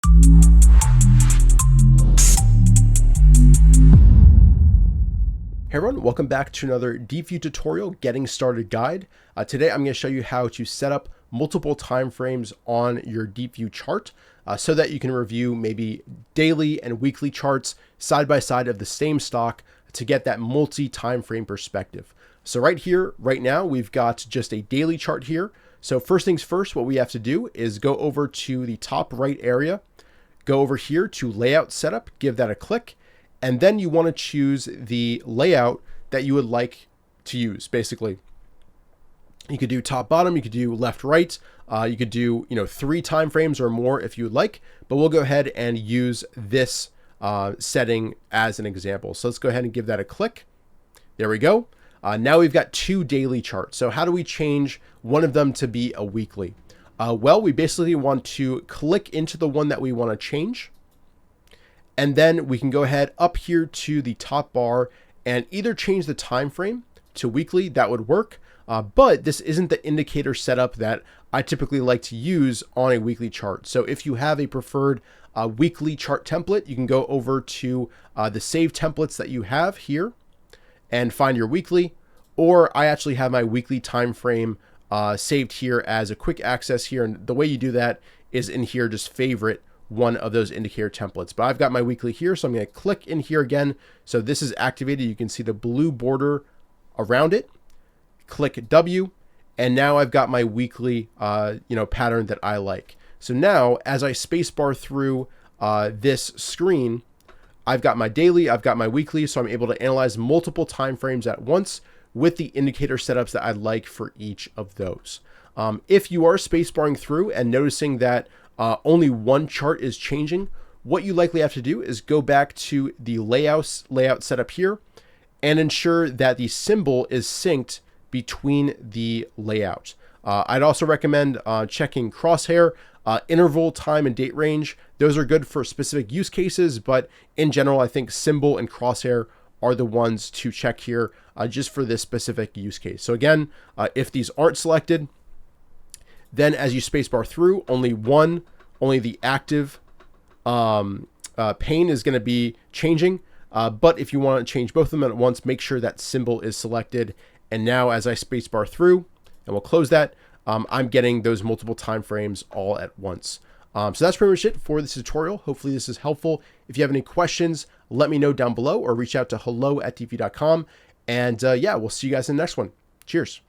Hey everyone, welcome back to another Deepvue tutorial getting started guide. Today I'm going to show you how to set up multiple time frames on your Deepvue chart so that you can review maybe daily and weekly charts side by side of the same stock to get that multi-time frame perspective. So right here, right now, we've got just a daily chart here. So first things first, what we have to do is go over to the top right area, go over here to layout setup, give that a click. And then you want to choose the layout that you would like to use. Basically, you could do top bottom, you could do left right, you could do 3 time frames or more if you would like. But we'll go ahead and use this setting as an example. So let's go ahead and give that a click. There we go. Now we've got 2 daily charts. So how do we change one of them to be a weekly? Well, we basically want to click into the one that we want to change. And then we can go ahead up here to the top bar and either change the time frame to weekly. That would work. But this isn't the indicator setup that I typically like to use on a weekly chart. So if you have a preferred weekly chart template, you can go over to the save templates that you have here and find your weekly. Or I actually have my weekly time frame saved here as a quick access here. And the way you do that is in here, just favorite one of those indicator templates. But I've got my weekly here, so I'm going to click in here again. So this is activated. You can see the blue border around it. Click W, and now I've got my weekly pattern that I like. So now as I spacebar through this screen, I've got my daily, I've got my weekly, so I'm able to analyze multiple time frames at once with the indicator setups that I like for each of those. If you are spacebarring through and noticing that only one chart is changing, what you likely have to do is go back to the layout setup here and ensure that the symbol is synced between the layout. I'd also recommend checking crosshair, interval, time, and date range. Those are good for specific use cases, but in general, I think symbol and crosshair are the ones to check here just for this specific use case. So again, if these aren't selected, then as you spacebar through, only the active pane is going to be changing. But if you want to change both of them at once, make sure that symbol is selected. And now as I spacebar through, and we'll close that, I'm getting those multiple time frames all at once. So that's pretty much it for this tutorial. Hopefully this is helpful. If you have any questions, let me know down below or reach out to hello@deepvue.com. And yeah, we'll see you guys in the next one. Cheers.